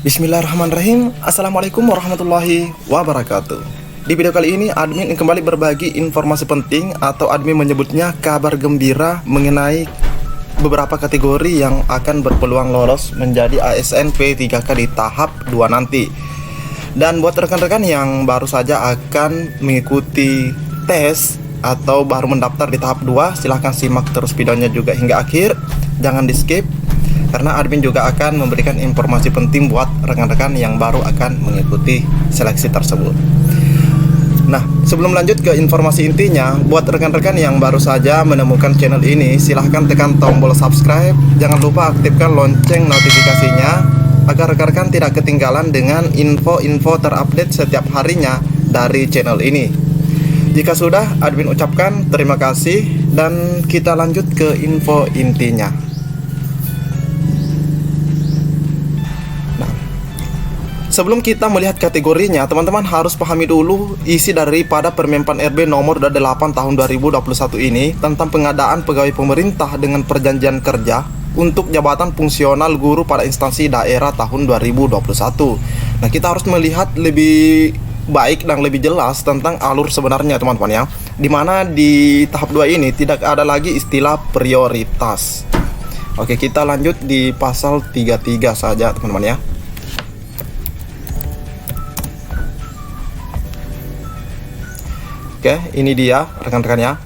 Bismillahirrahmanirrahim. Assalamualaikum warahmatullahi wabarakatuh. Di video kali ini admin kembali berbagi informasi penting atau admin menyebutnya kabar gembira mengenai beberapa kategori yang akan berpeluang lolos menjadi ASN P3K di tahap 2 nanti. Dan buat rekan-rekan yang baru saja akan mengikuti tes atau baru mendaftar di tahap 2, silahkan simak terus videonya juga hingga akhir. Jangan di skip, karena admin juga akan memberikan informasi penting buat rekan-rekan yang baru akan mengikuti seleksi tersebut. Nah, sebelum lanjut ke informasi intinya, buat rekan-rekan yang baru saja menemukan channel ini, silahkan tekan tombol subscribe. Jangan lupa aktifkan lonceng notifikasinya agar rekan-rekan tidak ketinggalan dengan info-info terupdate setiap harinya dari channel ini. Jika sudah, admin ucapkan terima kasih dan kita lanjut ke info intinya. Sebelum kita melihat kategorinya, teman-teman harus pahami dulu isi daripada Permenpan RB nomor 8 tahun 2021 ini tentang pengadaan pegawai pemerintah dengan perjanjian kerja untuk jabatan fungsional guru pada instansi daerah tahun 2021. Nah, kita harus melihat lebih baik dan lebih jelas tentang alur sebenarnya, teman-teman ya. Dimana di tahap 2 ini tidak ada lagi istilah prioritas. Oke, kita lanjut di pasal 33 saja, teman-teman ya. Oke, ini dia rekan-rekannya.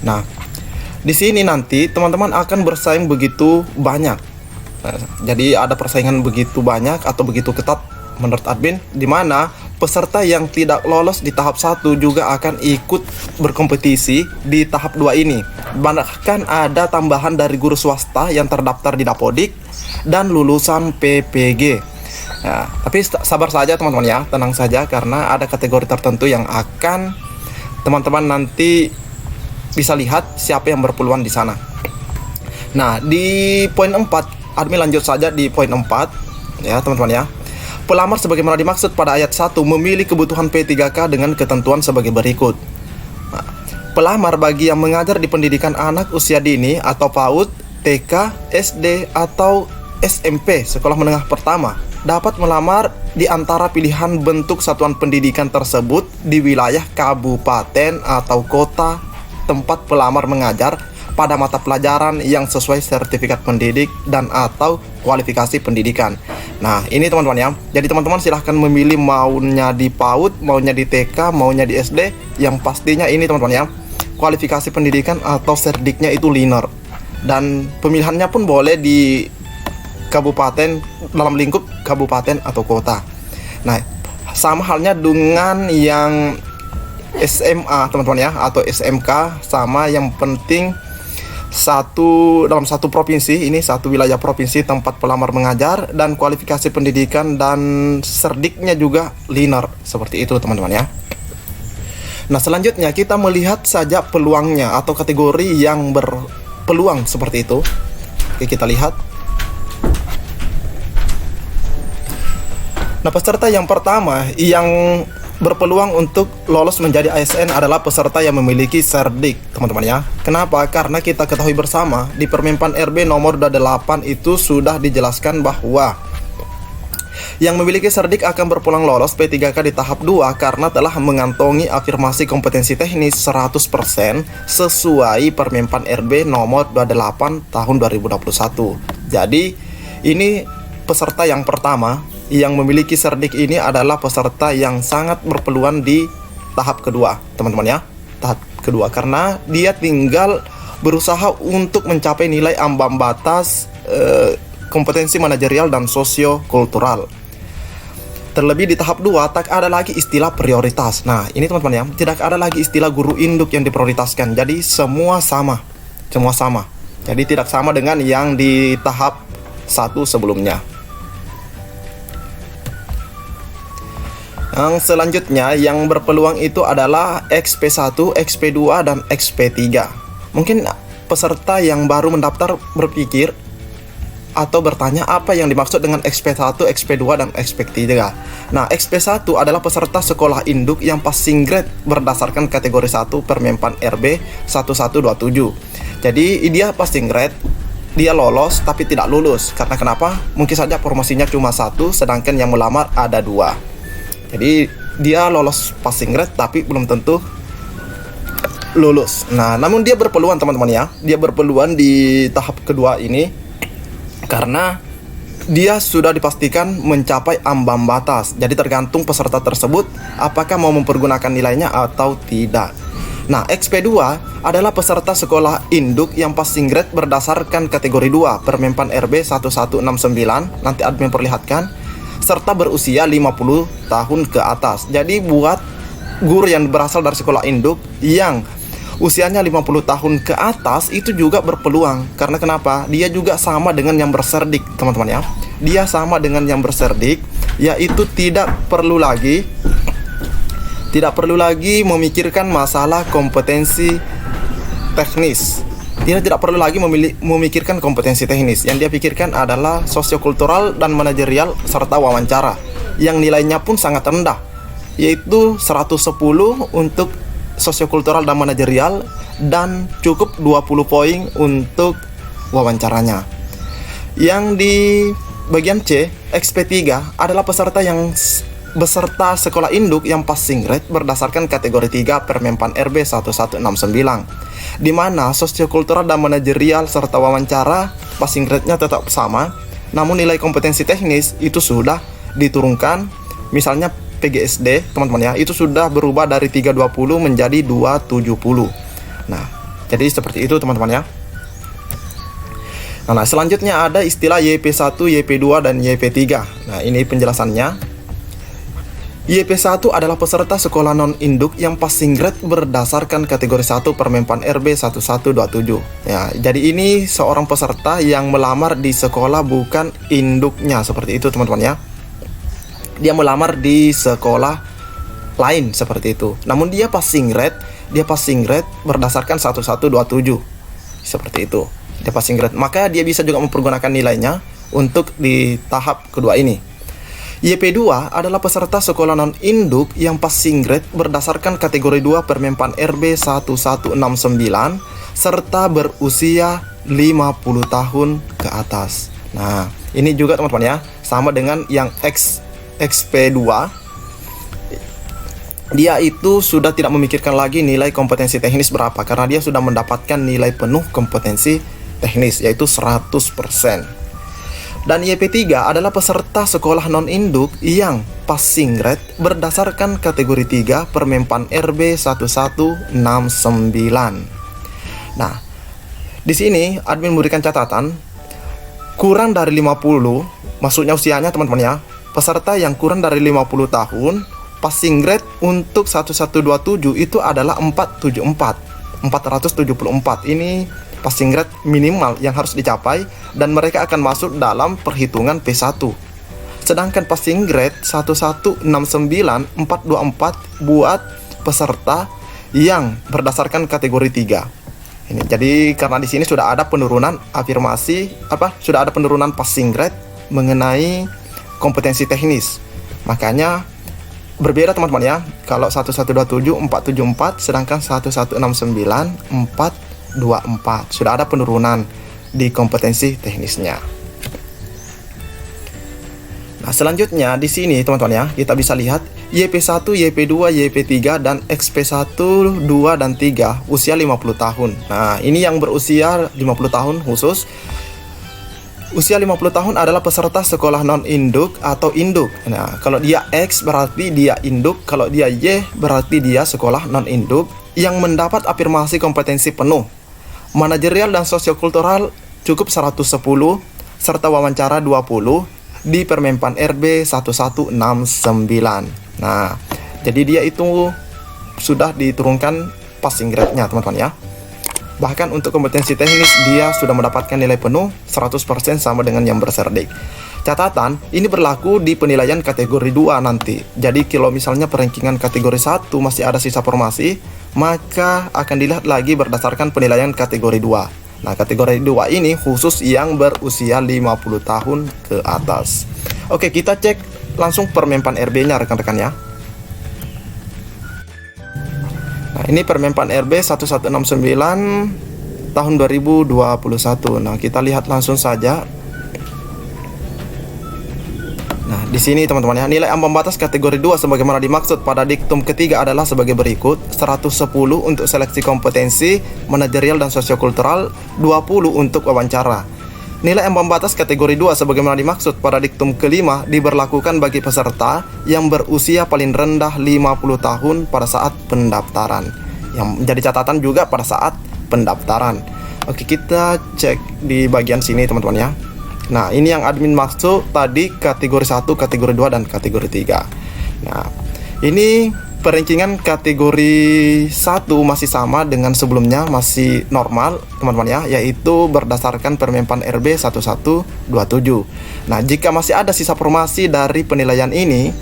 Nah, di sini nanti teman-teman akan bersaing begitu banyak. Jadi ada persaingan begitu banyak atau begitu ketat menurut admin, di mana peserta yang tidak lolos di tahap 1 juga akan ikut berkompetisi di tahap 2 ini. Bahkan ada tambahan dari guru swasta yang terdaftar di Dapodik dan lulusan PPG. Ya, tapi sabar saja teman-teman ya, tenang saja, karena ada kategori tertentu yang akan teman-teman nanti bisa lihat siapa yang berpeluang di sana. Nah, di poin 4, admin lanjut saja di poin 4 ya teman-teman ya. Pelamar sebagaimana dimaksud pada ayat 1 memilih kebutuhan P3K dengan ketentuan sebagai berikut. Nah, pelamar bagi yang mengajar di pendidikan anak usia dini atau PAUD, TK, SD atau SMP sekolah menengah pertama dapat melamar di antara pilihan bentuk satuan pendidikan tersebut di wilayah kabupaten atau kota tempat pelamar mengajar pada mata pelajaran yang sesuai sertifikat pendidik dan atau kualifikasi pendidikan. Nah, ini teman-teman ya. Jadi teman-teman silahkan memilih maunya di PAUD, maunya di TK, maunya di SD. Yang pastinya ini teman-teman ya, kualifikasi pendidikan atau serdiknya itu linear. Dan pemilihannya pun boleh di kabupaten, dalam lingkup kabupaten atau kota. Nah, sama halnya dengan yang SMA teman-teman ya, atau SMK, sama, yang penting dalam satu provinsi, ini satu wilayah provinsi tempat pelamar mengajar, dan kualifikasi pendidikan dan serdiknya juga linear, seperti itu teman-teman ya. Nah, selanjutnya kita melihat saja peluangnya atau kategori yang berpeluang seperti itu. Oke, kita lihat. Nah, peserta yang pertama yang berpeluang untuk lolos menjadi ASN adalah peserta yang memiliki serdik, teman-teman ya. Kenapa? Karena kita ketahui bersama di Permenpan RB nomor 8 itu sudah dijelaskan bahwa yang memiliki serdik akan berpeluang lolos P3K di tahap 2 karena telah mengantongi afirmasi kompetensi teknis 100% sesuai Permenpan RB nomor 28 tahun 2021. Jadi, ini peserta yang pertama yang memiliki serdik ini adalah peserta yang sangat berpeluang di tahap kedua, teman-teman ya. Tahap kedua, karena dia tinggal berusaha untuk mencapai nilai ambang batas kompetensi manajerial dan sosio-kultural. Terlebih di tahap 2 tak ada lagi istilah prioritas. Nah, ini teman-teman ya, tidak ada lagi istilah guru induk yang diprioritaskan. Jadi semua sama. Semua sama. Jadi tidak sama dengan yang di tahap 1 sebelumnya. Yang selanjutnya yang berpeluang itu adalah XP1, XP2, dan XP3. Mungkin peserta yang baru mendaftar berpikir atau bertanya apa yang dimaksud dengan XP1, XP2, dan XP3. Nah, XP1 adalah peserta sekolah induk yang passing grade berdasarkan kategori 1 Permenpan RB 1127. Jadi dia passing grade dia lolos tapi tidak lulus. Karena kenapa? Mungkin saja promosinya cuma satu, sedangkan yang melamar ada dua. Jadi dia lolos passing grade tapi belum tentu lulus. Nah, namun dia berpeluang teman-teman ya. Dia berpeluang di tahap kedua ini karena dia sudah dipastikan mencapai ambang batas. Jadi tergantung peserta tersebut apakah mau mempergunakan nilainya atau tidak. Nah, XP2 adalah peserta sekolah induk yang passing grade berdasarkan kategori 2 Permenpan RB 1169, nanti admin perlihatkan, serta berusia 50 tahun ke atas. Jadi buat guru yang berasal dari sekolah induk yang usianya 50 tahun ke atas itu juga berpeluang. Karena kenapa? Dia juga sama dengan yang berserdik, teman-teman ya. Dia sama dengan yang berserdik, yaitu tidak perlu lagi memikirkan masalah kompetensi teknis. Dia tidak perlu lagi memikirkan kompetensi teknis. Yang dia pikirkan adalah sosiokultural dan manajerial serta wawancara, yang nilainya pun sangat rendah, yaitu 110 untuk sosiokultural dan manajerial, dan cukup 20 poin untuk wawancaranya. Yang di bagian C, XP3 adalah peserta sekolah induk yang passing grade berdasarkan kategori 3 Permenpan RB 1169, di mana sosiokultural dan manajerial serta wawancara passing grade-nya tetap sama, namun nilai kompetensi teknis itu sudah diturunkan. Misalnya PGSD, teman-teman ya, itu sudah berubah dari 320 menjadi 270. Nah, jadi seperti itu teman-teman ya. Nah, selanjutnya ada istilah YP1, YP2, dan YP3. Nah, ini penjelasannya. YP1 adalah peserta sekolah non-induk yang passing grade berdasarkan kategori 1 Permenpan RB 1127. Ya, jadi ini seorang peserta yang melamar di sekolah bukan induknya, seperti itu teman-teman ya. Dia melamar di sekolah lain seperti itu. Namun dia passing grade berdasarkan 1127. Seperti itu. Dia passing grade, maka dia bisa juga mempergunakan nilainya untuk di tahap kedua ini. YP2 adalah peserta sekolah non-induk yang passing grade berdasarkan kategori 2 Permenpan RB 1169 serta berusia 50 tahun ke atas. Nah, ini juga teman-teman ya, sama dengan yang XP2. Dia itu sudah tidak memikirkan lagi nilai kompetensi teknis berapa, karena dia sudah mendapatkan nilai penuh kompetensi teknis, yaitu 100%. Dan YP3 adalah peserta sekolah non-induk yang passing grade berdasarkan kategori 3 Permenpan RB 1169. Nah, di sini admin memberikan catatan kurang dari 50, maksudnya usianya teman-teman ya. Peserta yang kurang dari 50 tahun, passing grade untuk 1127 itu adalah 474. Ini passing grade minimal yang harus dicapai, dan mereka akan masuk dalam perhitungan P1. Sedangkan passing grade 1169 424 buat peserta yang berdasarkan kategori 3. Ini jadi karena di sini sudah ada penurunan sudah ada penurunan passing grade mengenai kompetensi teknis. Makanya berbeda teman-teman ya. Kalau 1127 474, sedangkan 1169 424. Sudah ada penurunan di kompetensi teknisnya. Nah, selanjutnya di sini teman-teman ya, kita bisa lihat YP1, YP2, YP3 dan XP1, 2 dan 3 usia 50 tahun. Nah, ini yang berusia 50 tahun khusus. Usia 50 tahun adalah peserta sekolah non-induk atau induk. Nah, kalau dia X berarti dia induk, kalau dia Y berarti dia sekolah non-induk yang mendapat afirmasi kompetensi penuh. Manajerial dan sosiokultural cukup 110 serta wawancara 20 di Permenpan RB 1169. Nah, jadi dia itu sudah diturunkan passing grade-nya teman-teman ya. Bahkan untuk kompetensi teknis dia sudah mendapatkan nilai penuh 100% sama dengan yang berserdik. Catatan, ini berlaku di penilaian kategori 2 nanti. Jadi kalau misalnya perankingan kategori 1 masih ada sisa formasi, maka akan dilihat lagi berdasarkan penilaian kategori 2. Nah, kategori 2 ini khusus yang berusia 50 tahun ke atas. Oke, kita cek langsung Permenpan RB-nya rekan-rekan ya. Nah, ini Permenpan RB 1169 tahun 2021. Nah, kita lihat langsung saja. Nah, di sini teman-teman ya, nilai ambang batas kategori 2 sebagaimana dimaksud pada diktum ketiga adalah sebagai berikut: 110 untuk seleksi kompetensi, manajerial dan sosiokultural, 20 untuk wawancara. Nilai ambang batas kategori 2 sebagaimana dimaksud pada diktum kelima diberlakukan bagi peserta yang berusia paling rendah 50 tahun pada saat pendaftaran. Yang menjadi catatan juga pada saat pendaftaran. Oke, kita cek di bagian sini teman-teman ya. Nah, ini yang admin maksud tadi kategori 1, kategori 2, dan kategori 3. Nah, ini perankingan kategori 1 masih sama dengan sebelumnya, masih normal teman-teman ya, yaitu berdasarkan Permenpan RB 1127. Nah, jika masih ada sisa formasi dari penilaian ini,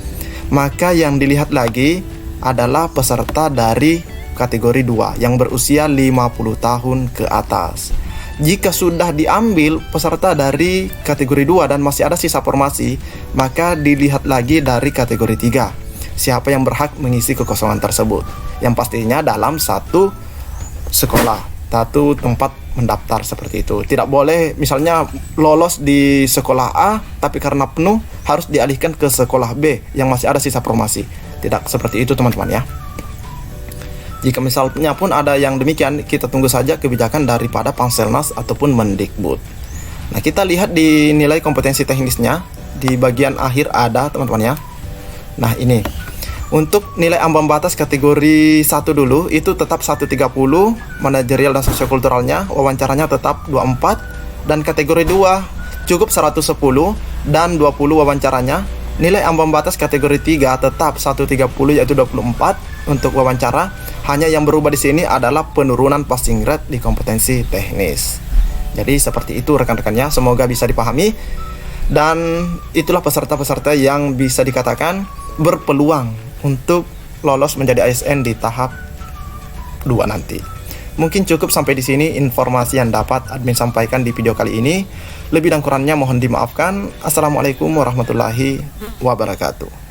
maka yang dilihat lagi adalah peserta dari kategori 2 yang berusia 50 tahun ke atas. Jika sudah diambil peserta dari kategori 2 dan masih ada sisa formasi, maka dilihat lagi dari kategori 3. Siapa yang berhak mengisi kekosongan tersebut? Yang pastinya dalam satu sekolah, satu tempat mendaftar seperti itu. Tidak boleh misalnya lolos di sekolah A, tapi karena penuh harus dialihkan ke sekolah B yang masih ada sisa formasi. Tidak seperti itu teman-teman ya. Jika misalnya pun ada yang demikian, kita tunggu saja kebijakan daripada Panselnas ataupun Mendikbud. Nah, kita lihat di nilai kompetensi teknisnya, di bagian akhir ada teman-teman ya. Nah, ini untuk nilai ambang batas kategori 1 dulu, itu tetap 130, manajerial dan sosiokulturalnya, wawancaranya tetap 24, dan kategori 2 cukup 110 dan 20 wawancaranya. Nilai ambang batas kategori 3 tetap 130 yaitu 24 untuk wawancara. Hanya yang berubah di sini adalah penurunan passing rate di kompetensi teknis. Jadi seperti itu rekan-rekannya, semoga bisa dipahami. Dan itulah peserta-peserta yang bisa dikatakan berpeluang untuk lolos menjadi ASN di tahap 2 nanti. Mungkin cukup sampai di sini informasi yang dapat admin sampaikan di video kali ini. Lebih dan kurangnya mohon dimaafkan. Assalamualaikum warahmatullahi wabarakatuh.